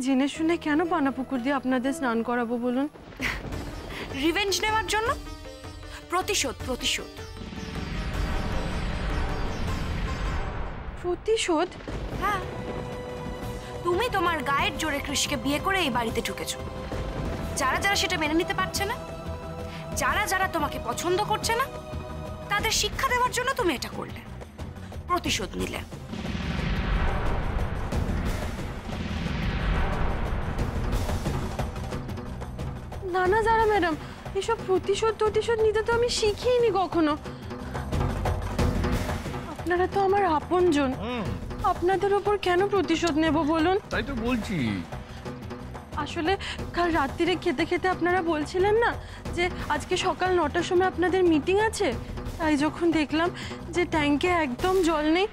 জেনে শুনে কেন পানা পুকুর দিয়ে আপনাদের স্নান করাবো বলুন? রিভেঞ্জ নেওয়ার জন্য। প্রতিশোধ প্রতিশোধ। প্রতিশোধ? হ্যাঁ, তুমি তোমার গায়ের জোরে কৃষকে বিয়ে করে এই বাড়িতে ঢুকেছো। যারা যারা সেটা মেনে নিতে পারছে না, যারা যারা তোমাকে পছন্দ করছে না, তাদের শিক্ষা দেওয়ার জন্য তুমি এটা করলে, প্রতিশোধ নিলে। না না যারা ম্যাডাম, এসব প্রতিশোধ নিতে তো আমি শিখিনি কখনো। আপনারা তো আমার আপনজন, আপনাদের ওপর কেন প্রতিশোধ নেব বলুন? তাই তো বলছি। আসলে কাল রাত্রিরে খেতে খেতে আপনারা বলছিলেন না যে আজকে সকাল 9টার সময় আপনাদের মিটিং আছে, তাই যখন দেখলাম যে ট্যাঙ্কে একদম জল নেই,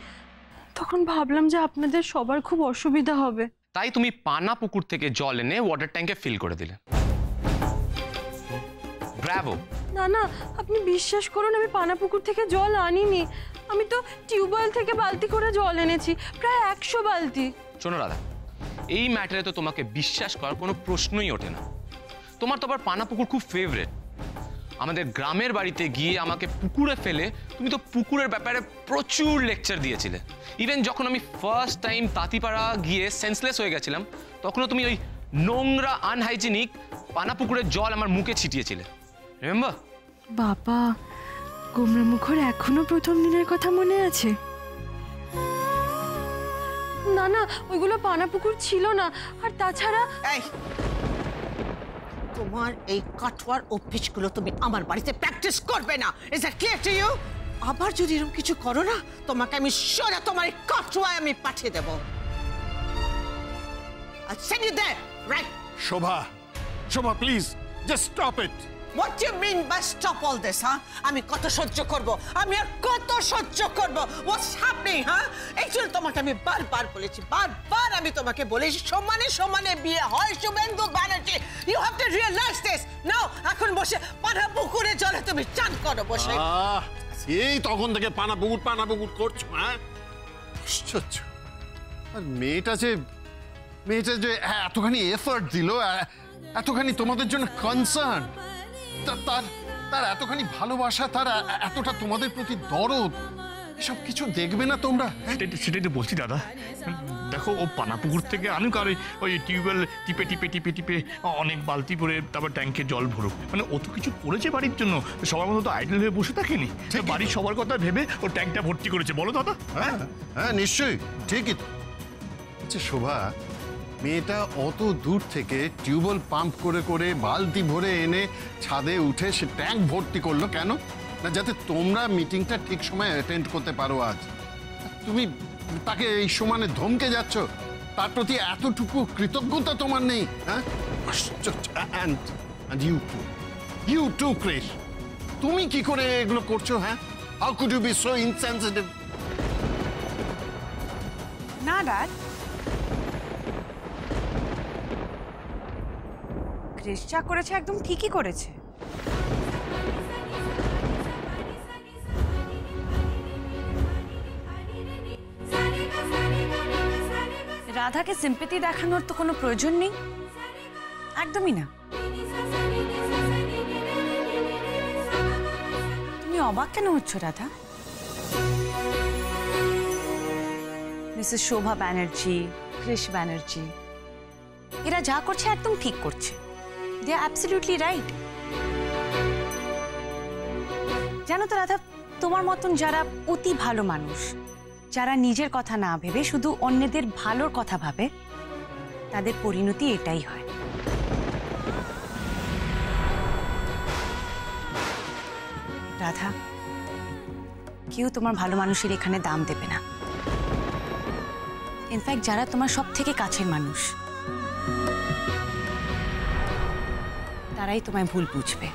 তখন ভাবলাম যে আপনাদের সবার খুব অসুবিধা হবে। তাই তুমি পানা পুকুর থেকে জল এনে ওয়াটার ট্যাঙ্কে ফিল করে দিলে। ব্রাভো। না না, আপনি বিশ্বাস করুন, আমি পানা পুকুর থেকে জল আনিনি। আমি তো টিউবওয়েল থেকে বালতি করে জল এনেছি, প্রায় 100 বালতি। শোনো রাধা, এই ম্যাটারে তো তোমাকে বিশ্বাস করার কোনো প্রশ্নই ওঠে না। তোমার তো আবার পানা পুকুর খুব ফেভারিট। আমাদের গ্রামের বাড়িতে গিয়ে আমাকে পুকুরে ফেলে তুমি তো পুকুরের ব্যাপারে প্রচুর লেকচার দিয়েছিলে। ইভেন যখন আমি ফার্স্ট টাইম তাঁতিপাড়া গিয়ে সেন্সলেস হয়ে গেছিলাম, তখনও তুমি ওই নোংরা আনহাইজিনিক পানা পুকুরের জল আমার মুখে ছিটিয়েছিলে। রিমেম্বার? বাবা, গোমরা মুখর এখনো প্রথম দিনের কথা মনে আছে? না না, ওইগুলো পানা পুকুর ছিল না। আর তাছাড়া তোমার এই কাঠওয়ার অভ্যেসগুলো তুমি আমার বাড়িতে প্র্যাকটিস করবে না। Is that clear to you? আবার যদি এরকম কিছু করো না, তোমাকে আমি সোজা তোমার এই কাঠওয়ায় আমি পাঠিয়ে দেবো। I'll send you there, right? Shobha please just stop it. What do you mean by stop all this, huh? আমি কত সহ্য করব? আমি আর কত সহ্য করব? What's happening, huh? Actually তোমাকে আমি বারবার বলেছি, বারবার আমি তোমাকে বলেছি সমানে সমানে বিয়ে হয় Suvendu Banerjee. You have to realize this. Now এখন বসে পানা পুকুরে জলে তুমি চান করো বসে। এই তখন থেকে পানা পুকুর করছো, হ্যাঁ? আশ্চর্য। আর মেয়েটা যে এতখানি এফর্ট দিল, এতখানি তোমাদের জন্য কনসার্ন, তার এতখানি ভালোবাসা, তার এতটা তোমাদের প্রতি দরদ, এসব কিছু দেখবে না তোমরা? সেটাই তো বলছি দাদা। দেখো, ও পানাপুকুর থেকে আনুক আর ওই টিউবওয়েল টিপে টিপে টিপে টিপে অনেক বালতি করে তারপর ট্যাঙ্কে জল ভরুক, মানে ও তো কিছু করেছে বাড়ির জন্য। সবার মতো তো আইডল হয়ে বসে থাকেনি, বাড়ির সবার কথা ভেবে ও ট্যাঙ্কটা ভর্তি করেছে। বলো দাদা? হ্যাঁ নিশ্চয়ই, ঠিকই তো। আচ্ছা শোভা, মেয়েটা অত দূর থেকে টিউবওয়েল পাম্প করে করে বালতি ভরে এনে ছাদে উঠে সে ট্যাঙ্ক ভর্তি করলো কেন? না যাতে তোমরা মিটিংটা ঠিক সময় অ্যাটেন্ড করতে পারো। আজ তুমি তাকে এই সমানে ধমকে যাচ্ছ, তার প্রতি এতটুকু কৃতজ্ঞতা তোমার নেই? হ্যাঁ, ইউ টু ক্রিশ, তুমি কি করে এগুলো করছো? হ্যাঁ, how could you be so insensitive? না ড্যাড, ক্রিশ যা করেছে একদম ঠিকই করেছে। রাধাকে সিম্পেথি দেখানোর তো কোনো প্রয়োজন নেই, একদমই না। তুমি অবাক কেন হচ্ছ রাধা? মিসেস শোভা ব্যানার্জি, ক্রিশ ব্যানার্জি, এরা যা করছে একদম ঠিক করছে। দে আর অ্যাবসলিউটলি রাইট। জানো তো রাধা, তোমার মতন যারা অতি ভালো মানুষ, যারা নিজের কথা না ভেবে শুধু অন্যদের ভালোর কথা ভাবে, তাদের পরিণতি এটাই হয়। রাধা, কেউ তোমার ভালো মানুষের এখানে দাম দেবে না। ইনফ্যাক্ট যারা তোমার সব থেকে কাছের মানুষ, তারাই তোমায় ভুল বুঝবে।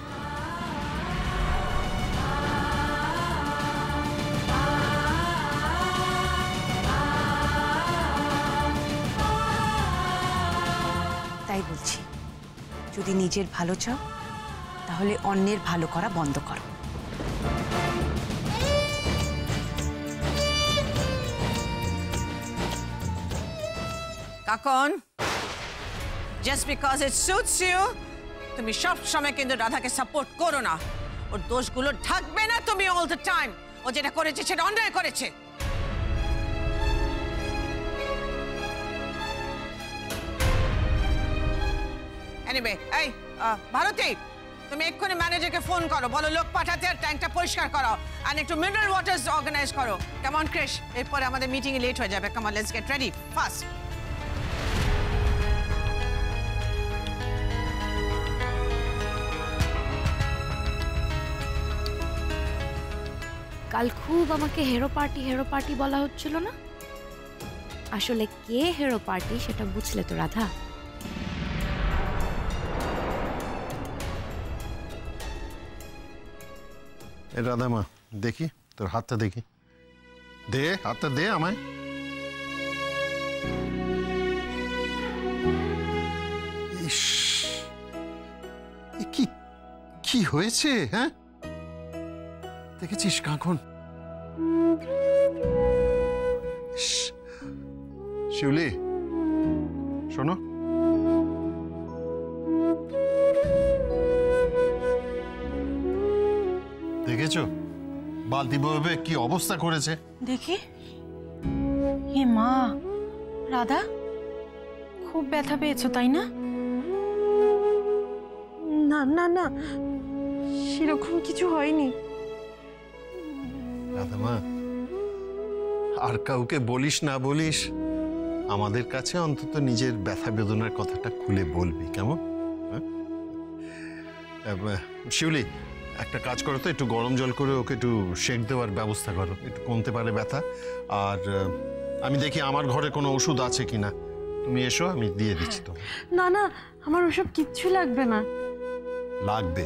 তাই বলছি, যদি নিজের ভালো চাও তাহলে অন্যের ভালো করা বন্ধ করো। Kakon, just because it suits you তুমি সব সময় কিন্তু রাধাকে সাপোর্ট করো না। ওর দোষগুলো ঢাকবে না তুমি অল দ্য টাইম। ও যেটা করেছে সেটা অন্যায় করেছে। এনিওয়ে, এই ভারতী, তুমি এক্ষুনি ম্যানেজারকে ফোন করো, বলো লোক পাঠাতে আর ট্যাঙ্কটা পরিষ্কার করো আর একটু মিনারেল ওয়াটার্স অর্গানাইজ করো। কেমন ক্রিশ? এরপরে আমাদের মিটিং এ লেট হয়ে যাবে। Come on, let's get ready fast. কাল খুব আমাকে হেরো পার্টি বলা হচ্ছিল না? আসলে কে হেরো পার্টি সেটা বুঝলে তো রাধা? রাধা মা, দেখি তোর হাতটা দেখি। দে হাতটা, দে আমায়। ইস, এ কি কি হয়েছে? হ্যাঁ, দেখেছিস কাঁকন? শিউলি, শোনো, দেখেছো বালতি বইবে কি অবস্থা করেছে? দেখি। হে মা, রাধা খুব ব্যথা পেয়েছো তাই না? না না না, সেরকম কিছু হয়নি। রাধা মা, আর কাউকে বলিস না বলিস, আমাদের কাছে অন্তত নিজের ব্যথা বেদনার কথাটা খুলে বলবি, কেমন? শিউলি, একটা কাজ করো তো, একটু গরম জল করে ওকে একটু সেঁক দেওয়ার ব্যবস্থা করো, একটু কমতে পারে ব্যথা। আর আমি দেখি আমার ঘরে কোনো ওষুধ আছে কিনা, তুমি এসো, আমি দিয়ে দিচ্ছি তো। না না, আমার ওসব কিচ্ছু লাগবে না। লাগবে,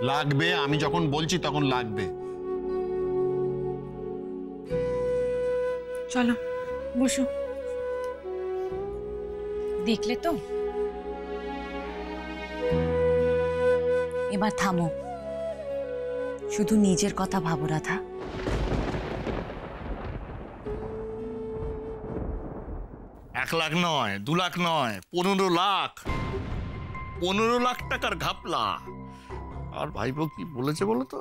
লাগবে, আমি যখন বলছি তখন লাগবে। চলো বসো। দেখলে তো, এবার থামো, শুধু নিজের কথা ভাবো রাধা। 1 লাখ নয়, 2 লাখ নয়, 15 লাখ, 15 লাখ টাকার ঘাপলা। আর ভাইপো কি বলেছে বলো তো?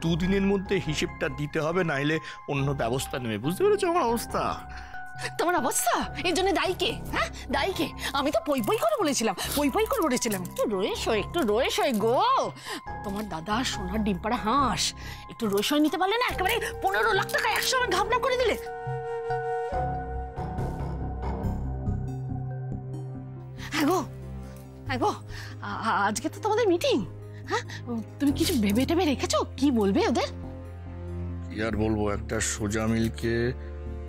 2 দিনের মধ্যে হিসেবটা দিতে হবে, নাইলে অন্য ব্যবস্থা নেবে। বুঝতে পেরেছো আমার অবস্থা? তোমার অবস্থা এর জন্য দায়ী কে? হ্যাঁ, দায়ী কে? আমি তো পই করে বলেছিলাম, পই করে বলেছিলাম একটু রয়েস হয়ে গো। তোমার দাদা সোনার ডিম পাড়া হাঁস, একটু রয়েস হয়ে নিতে পারলে না? একেবারে 15 লাখ টাকা একসঙ্গে ঘাবলা করে দিলে। হ্যাঁ গো, আজকে তো তোমাদের মিটিং। হ্যাঁ, তুমি কিছু ভেবে টেবে রেখেছো? কি বলবে ওদের? কি আর বলবো, একটা সোজা মিলকে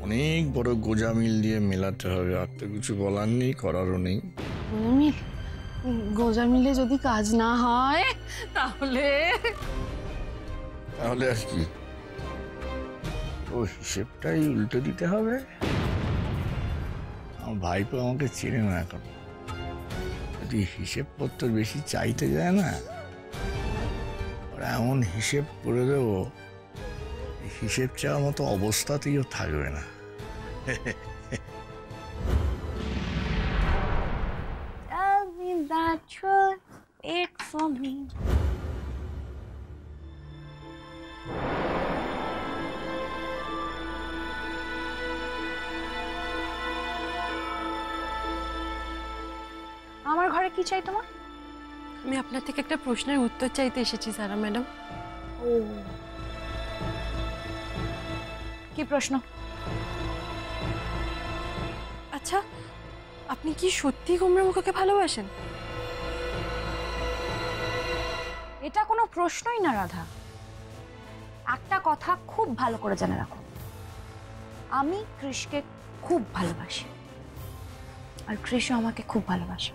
অনেক বড় গোজা মিল দিয়ে মেলাতে হবে। আর তো কিছু বলার নেই, করারও নেই। গোজা মিলে যদি কাজ না হয় তাহলে আর কি, ও হিসেবটাই উল্টে দিতে হবে। আমার ভাইপো আমাকে চেনে না এখন, যদি হিসেবপত্র বেশি চাইতে যায় না, ওরা এমন হিসেব করে দেবো, হিসেব চাওয়ার মতো অবস্থাতেও থাকবে না। Tell me the truth, it's for me. আমার ঘরে কি চাই তোমার? আমি আপনার থেকে একটা প্রশ্নের উত্তর চাইতে এসেছি সারা ম্যাডাম। ও, কি প্রশ্ন? আচ্ছা, আপনি কি সত্যি কুমড়া মুখোকে ভালোবাসেন? এটা কোনো প্রশ্নই না রাধা। একটা কথা খুব ভালো করে জেনে রাখো, আমি কৃষকে খুব ভালোবাসি, আর কৃষও আমাকে খুব ভালোবাসে।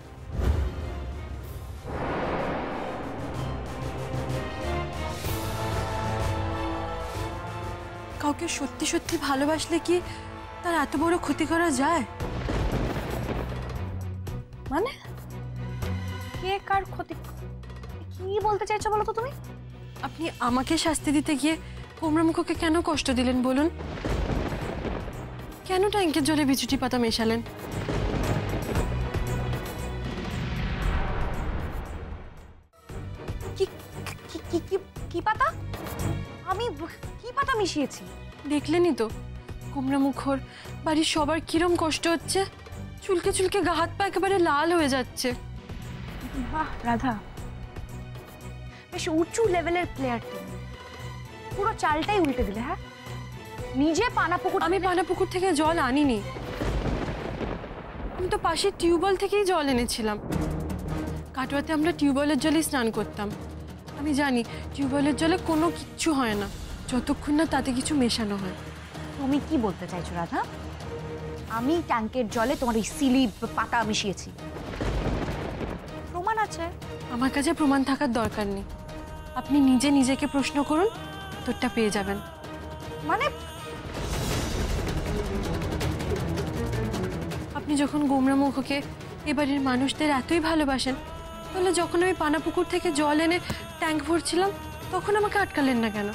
কাউকে সত্যি সত্যি ভালোবাসলে কি তার এত বড় ক্ষতি করা যায়? মানে কে কার ক্ষতি? কি বলতে চাইছো বলো তো তুমি? আপনি আমাকে শাস্তি দিতে গিয়ে কুমড়া মুখোকে কেন কষ্ট দিলেন বলুন? কেন ট্যাঙ্কের জলে বিচুটি পাতা মেশালেন? মিশিয়েছি। দেখলেনই তো গোমরা মুখর বাড়ির সবার কিরম কষ্ট হচ্ছে, চুলকে চুলকে গা হাত পা একেবারে লাল হয়ে যাচ্ছে। বাহ রাধা, বেশ উঁচু লেভেলের প্লেয়ার তুমি, পুরো চালটাই উল্টে দিলে। হ্যাঁ, নিজে পানাপুকুর, আমি পানাপুকুর থেকে জল আনিনি, আমি তো পাশের টিউবওয়েল থেকেই জল এনেছিলাম। কাটোয়াতে আমরা টিউবওয়েলের জলেই স্নান করতাম। আমি জানি টিউবওয়েলের জলে কোনো কিচ্ছু হয় না যতক্ষণ না তাতে কিছু মেশানো হয়। তুমি কি বলতে চাইছো রাধা? আমি ট্যাঙ্কের জলে তোমার এই সিলি পাতা মিশিয়েছি, প্রমাণ আছে। আমার কাছে প্রমাণ থাকার দরকার নেই, আপনি নিজে নিজেকে প্রশ্ন করুন, উত্তরটা পেয়ে যাবেন। মানে আপনি যখন গোমরা মুখকে এবারের মানুষদের এতই ভালোবাসেন, তাহলে যখন আমি পানাপুকুর থেকে জল এনে ট্যাঙ্ক ভরছিলাম তখন আমাকে আটকালেন না কেন?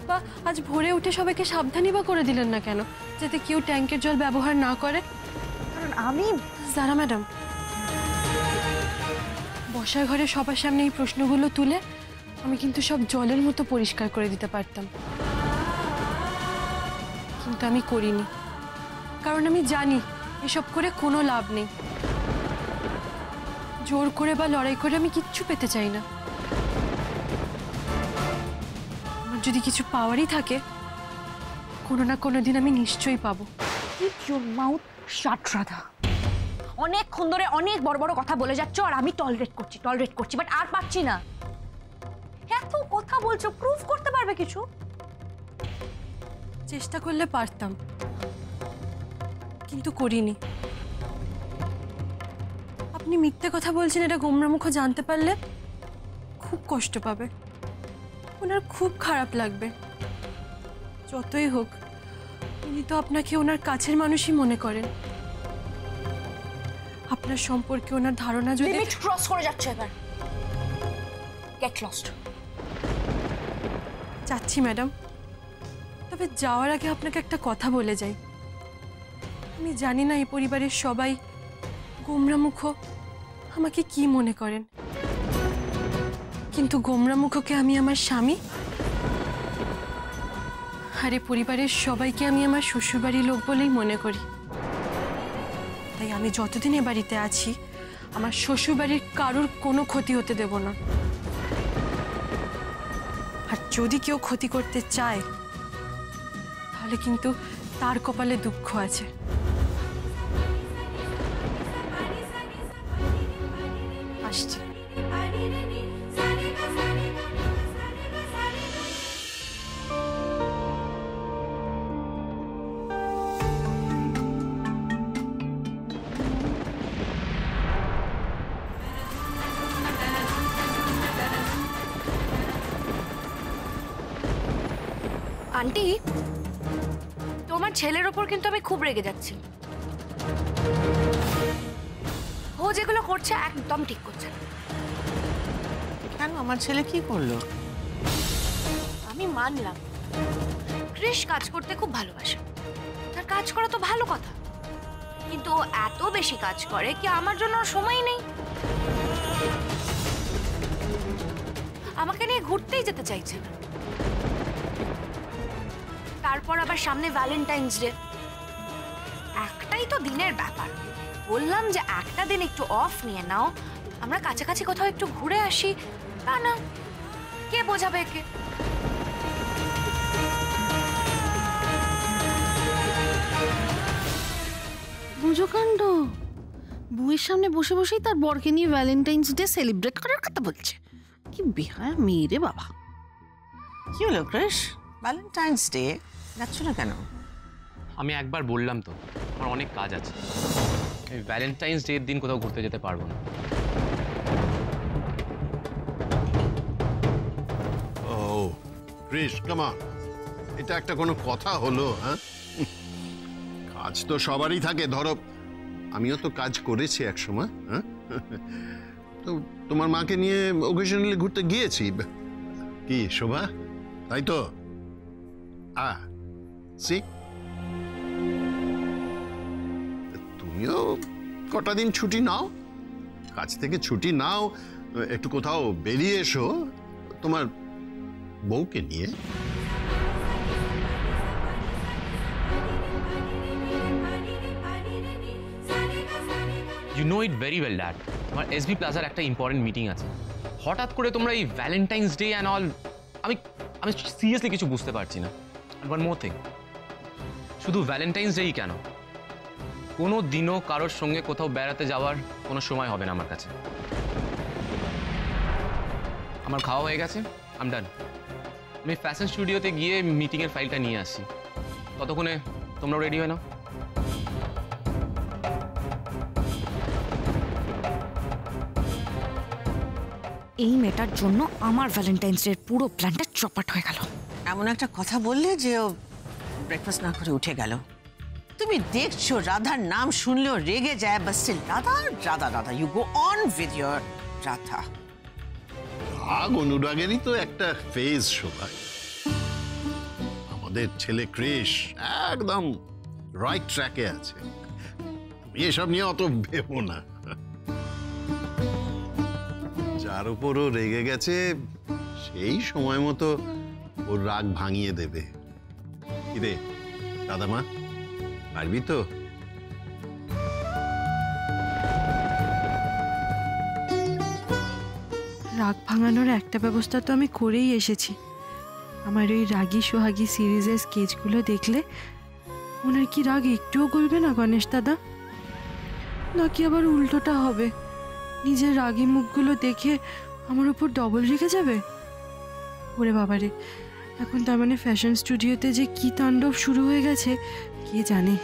বা আজ ভোরে উঠে সবাইকে সাবধানই বা করে দিলেন না কেন, যাতে কেউ ট্যাঙ্কের জল ব্যবহার না করে? কারণ আমি জারা ম্যাডাম, বসার ঘরে সবার সামনে এই প্রশ্নগুলো তুলে আমি কিন্তু সব জলের মতো পরিষ্কার করে দিতে পারতাম, কিন্তু আমি করিনি। কারণ আমি জানি এসব করে কোনো লাভ নেই। জোর করে বা লড়াই করে আমি কিচ্ছু পেতে চাই না। আমার যদি কিছু পাওয়ারই থাকে, কোনো না কোনো দিন আমি নিশ্চয়ই পাবো। কিপ ইউর মাউথ শাট রাধা। অনেকক্ষণ ধরে অনেক বড় বড় কথা বলে যাচ্ছ, আর আমি টলারেট করছি, বাট আর পাচ্ছি না। এত কথা বলছো, প্রুফ করতে পারবে কিছু? চেষ্টা করলে পারতাম, কিন্তু করিনি। আপনি মিথ্যে কথা বলছেন এটা গোমরামুখ জানতে পারলে খুব কষ্ট পাবে, ওনার খুব খারাপ লাগবে। যতই হোক উনি তো আপনাকে ওনার কাছের মানুষই মনে করেন। আপনার সম্পর্কে ওনার ধারণা যদি লিমিট ক্রস করে যাচ্ছে এবার। Get lost. যাচ্ছি ম্যাডাম, তবে যাওয়ার আগে আপনাকে একটা কথা বলে যাই। আমি জানি না এই পরিবারের সবাই গোমরামুখ আমাকে কি মনে করেন, কিন্তু গোমরামুখকে আমি আমার স্বামী, আর এই পরিবারের সবাইকে আমি আমার শ্বশুরবাড়ির লোক বলেই মনে করি। তাই আমি যতদিন এ বাড়িতে আছি আমার শ্বশুরবাড়ির কারোর কোনো ক্ষতি হতে দেব না। আর যদি কেউ ক্ষতি করতে চায় তাহলে কিন্তু তার কপালে দুঃখ আছে। আসছি। আন্টি, তোমার ছেলের ওপর কিন্তু আমি খুব রেগে যাচ্ছি। ও যেগুলো করছে একদম ঠিক করছে না। কেন, আমার ছেলে কি করলো? আমি মানলাম কৃষ কাজ করতে খুব ভালোবাসে, তার কাজ করা তো ভালো কথা, কিন্তু ও এত বেশি কাজ করে কি আমার জন্য ওর সময় নেই। আমাকে নিয়ে ঘুরতেই যেতে চাইছে না। তারপর আবার সামনে ভ্যালেন্টাইন্স ডে, একটাই তো দিনের ব্যাপার। বললাম যে একটা দিন একটু অফ নিয়ে নাও, আমরা কাছাকাছি কোথাও একটু ঘুরে আসি। তা না, কে বোঝাবে একে? বুঝো কাণ্ড, বউয়ের সামনে বসে বসেই তার বরকে নিয়ে ভ্যালেন্টাইন্স ডে সেলিব্রেট করার কথা বলছে। কি বেহায়া মেয়ে রে বাবা। কি হলো ক্রিশ, ভ্যালেন্টাইন্স ডে যাচ্ছ না কেন? আমি একবার বললাম তো আমার অনেক কাজ আছে, আমি ভ্যালেন্টাইন্স ডের দিন কোথাও ঘুরতে যেতে পারবো না। ও ক্রিশ, কাম অন, এটা একটা কোনো কথা হলো? হ্যাঁ, কাজ তো সবারই থাকে। ধরো আমিও তো কাজ করেছি এক সময়। হ্যাঁ, তো তোমার মাকে নিয়ে ওকেশনালি ঘুরতে গিয়েছি। কি শোভা, তাই তো? সি, তুমিও কটা দিন ছুটি নাও, কাজ থেকে ছুটি নাও, একটু কোথাও বেরিয়ে এসো। তোমার বউকে নিয়ে। You know it very well dad, আমার এসবি প্লাজার একটা ইম্পর্টেন্ট মিটিং আছে। হঠাৎ করে তোমরা এই ভ্যালেন্টাইন্স ডে অ্যান্ড অল, আমি সিরিয়াসলি কিছু বুঝতে পারছি না। ওয়ান মোর থিং, শুধু ভ্যালেন্টাইন্স ডেই কেন, কোনো দিনও কারোর সঙ্গে কোথাও বেড়াতে যাওয়ার কোনো সময় হবে না আমার কাছে। আমার খাওয়া হয়ে গেছে, আই এম ডান। আমি ফ্যাশন স্টুডিওতে গিয়ে মিটিংয়ের ফাইলটা নিয়ে আসি, ততক্ষণে তোমরাও রেডি হয়ে নাও। এই মেয়েটার জন্য আমার ভ্যালেন্টাইন্স ডের পুরো প্ল্যানটা চপাট হয়ে গেল। এমন একটা কথা বললে যে ও ব্রেকফাস্ট না করে উঠে গেল। তুমি দেখছো রাধার নাম শুনলেও রেগে যায়, but still Radha Radha Radha, you go on with your Radha. রাগ অনুরাগেরই তো একটা ফেজ শোভা। আমাদের ছেলে ক্রিশ একদম রাইট ট্র্যাকে আছে, এসব নিয়ে অত ভেবো না। যার উপরও রেগে গেছে সেই সময় মতো ওর রাগ ভাঙিয়ে দেবে। কিরে দাদামা, পারবি তো? রাগ ভাঙানোর একটা ব্যবস্থা তো আমি করেই এসেছি। আমার ওই রাগী সোহাগী সিরিজের স্কেচগুলো দেখলে ওনার কি রাগ একটুও গলবে না গণেশ দাদা? নাকি আবার উল্টোটা হবে, নিজের রাগী মুখগুলো দেখে আমার উপর ডবল রেগে যাবে? ওরে বাবারে, এখন তার মানে ফ্যাশন স্টুডিওতে যে কি তাণ্ডব শুরু হয়ে গেছে কে জানে।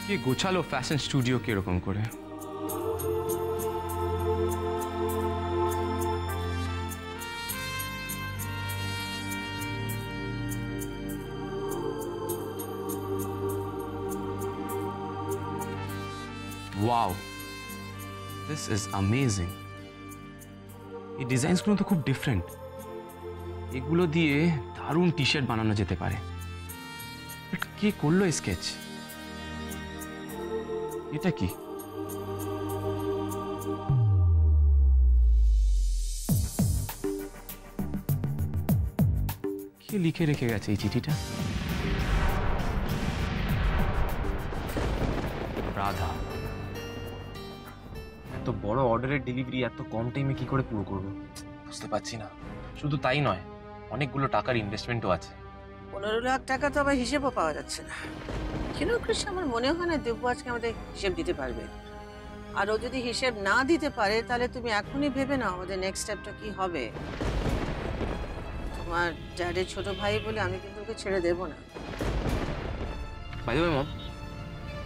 কে গোছালো ফ্যাশন স্টুডিও কিরকম করে? Wow, this is amazing. এই ডিজাইনসগুলো তো খুব ডিফারেন্ট। এগুলো দিয়ে দারুণ টি শার্ট বানানো যেতে পারে। বাট কে করলো স্কেচ? এটা কি? কে লিখে রেখে গেছে এই চিঠিটা? রাধা। এত বড় অর্ডারের ডেলিভারি এত কম টাইমে কি করে পুরো করবো বুঝতে পারছি না। শুধু তাই নয়, অনেকগুলো টাকার ইনভেস্টমেন্টও আছে। 15 লাখ টাকা তো আবার হিসেবও পাওয়া যাচ্ছে না। কেন কৃষ্ণ, আমার মনে হয় না দেব্য আজকে আমাদের হিসেব দিতে পারবে। আর ও যদি হিসেব না দিতে পারে তাহলে তুমি এখনই ভেবে নাও আমাদের নেক্সট স্টেপটা কি হবে। তোমার ড্যাডের ছোট ভাই বলে আমি কিন্তু ওকে ছেড়ে দেবো না। বাই দ্য ওয়ে মম,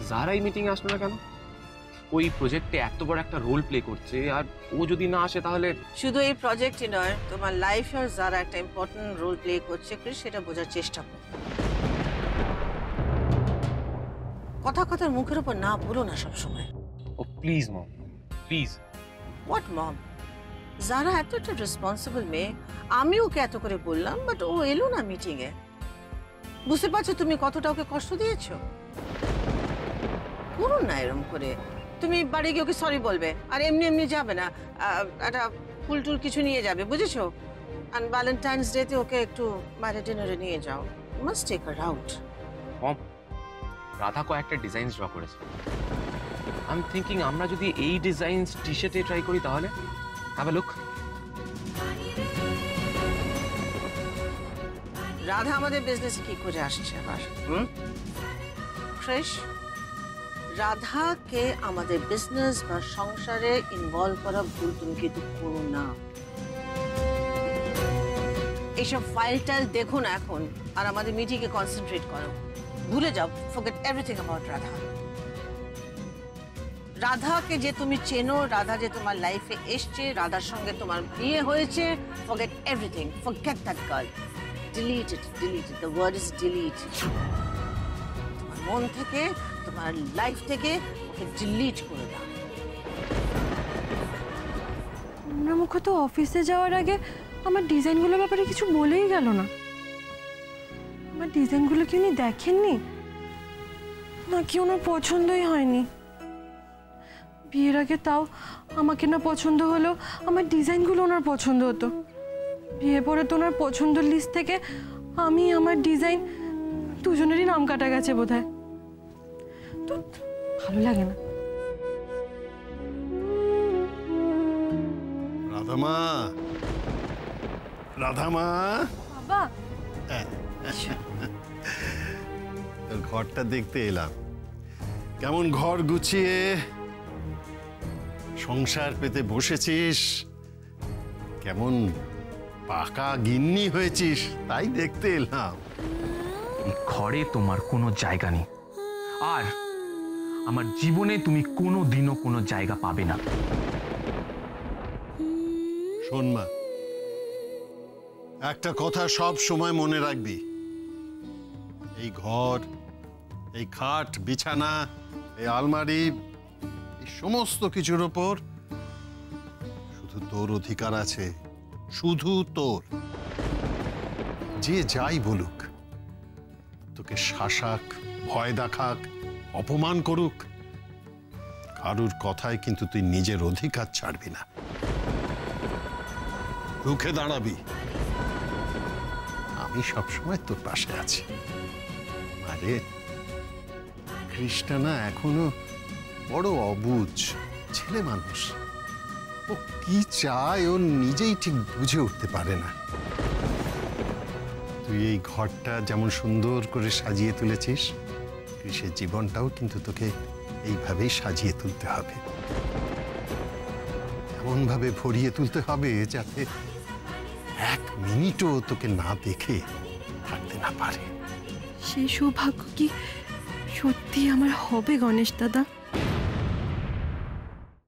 যারা এই মিটিংয়ে আসলো না কেন? ওই প্রজেক্টে এত বড় একটা রোল প্লে করছে, আর ও যদি না আসে তাহলে? শুধু এই প্রজেক্টই নয়, তোমার লাইফের যারা একটা ইম্পর্টেন্ট রোল প্লে করছে কৃষ, সেটা বোঝার চেষ্টা করো। কথা কথার মুখের উপর না বলো না সবসময়। ও প্লিজ মম, প্লিজ। হোয়াট মম? যারা এত একটা রেসপন্সিবল মেয়ে, আমি ওকে এত করে বললাম, বাট ও এলো না মিটিং এ। বুঝতে পারছো তুমি কতটা ওকে কষ্ট দিয়েছো? করো না এরম করে। তুমি বাড়ি গিয়ে ওকে সরি বলবে, আর এমনি এমনি যাবে না, একটা ফুল টুল কিছু নিয়ে যাবে, বুঝেছো? আর ভ্যালেন্টাইন্স ডে তে ওকে একটু বাইরে ডিনারে নিয়ে যাও। Must take her out. Mom, Radha কয়েকটা ডিজাইন ড্র করেছে। আই এম থিংকিং আমরা যদি এই ডিজাইন টি শার্টে ট্রাই করি তাহলে? Have a look. রাধা আমাদের বিজনেসে কি করে আসছে আবার? ক্রিশ, রাধাকে আমাদের বিজনেস বা সংসারে ইনভলভ করা ভুল তুমি কিন্তু করো না। এইসব ফাইল-টাইল দেখো না এখন, আর আমাদের মিটিংয়ে কনসেন্ট্রেট করো। ভুলে যাও, ফরগেট এভরিথিং অ্যাবাউট রাধা। রাধাকে যে তুমি চেনো, রাধা যে তোমার লাইফে এসছে, রাধার সঙ্গে তোমার বিয়ে হয়েছে, forget everything, forget that girl. Delete it, delete it, the word is delete. তোমার মন থেকে, তোমার লাইফ থেকে ওকে ডিলিট করে দাও। ওনার মুখ তো অফিসে যাওয়ার আগে আমার ডিজাইনগুলোর ব্যাপারে কিছু বলেই গেল না। আমার ডিজাইনগুলো কি উনি দেখেননি, নাকি ওনার পছন্দই হয়নি? বিয়ের আগে তাও আমাকে না পছন্দ হলেও আমার ডিজাইনগুলো ওনার পছন্দ হতো। বিয়ে পরে তো ওনার পছন্দের লিস্ট থেকে আমি আমার ডিজাইন দুজনেরই নাম কাটা গেছে বোধহয়। তো ভালো লাগে না। রাধামা, রাধামা, বাবা, তোর ঘরটা দেখতে এলাম। কেমন ঘর গুছিয়ে সংসার পেতে বসেছিস, কেমন পাকা গিন্নি হয়েছিস তাই দেখতে এলাম। এই ঘরে তোমার কোনো জায়গা নেই, আর আমার জীবনে তুমি কোনো দিনও কোনো জায়গা পাবে না। শোন মা, একটা কথা সব সময় মনে রাখবি, এই ঘর, এই খাট, বিছানা, এই আলমারি, এই সমস্ত কিছুর ওপর শুধু তোর অধিকার আছে, শুধু তোর। যে যাই বলুক, তোকে শাসাক, ভয় দেখাক, অপমান করুক, কারুর কথায় কিন্তু তুই নিজের অধিকার ছাড়বি না, রুখে দাঁড়াবি। আমি সবসময় তোর পাশে আছি। আরে কৃষ্ণা না এখনো বড় অবুঝ ছেলে মানুষ, ও কি চায় ও নিজেই ঠিক বুঝে উঠতে পারে না। তুই এই ঘরটা যেমন সুন্দর করে সাজিয়ে তুলেছিস, কৃষের জীবনটাও কিন্তু তোকে এইভাবেই সাজিয়ে তুলতে হবে, এমনভাবে ভরিয়ে তুলতে হবে যাতে এক মিনিটও তোকে না দেখে থাকতে না পারে। সেই সৌভাগ্য কি সত্যি আমার হবে গণেশ দাদা?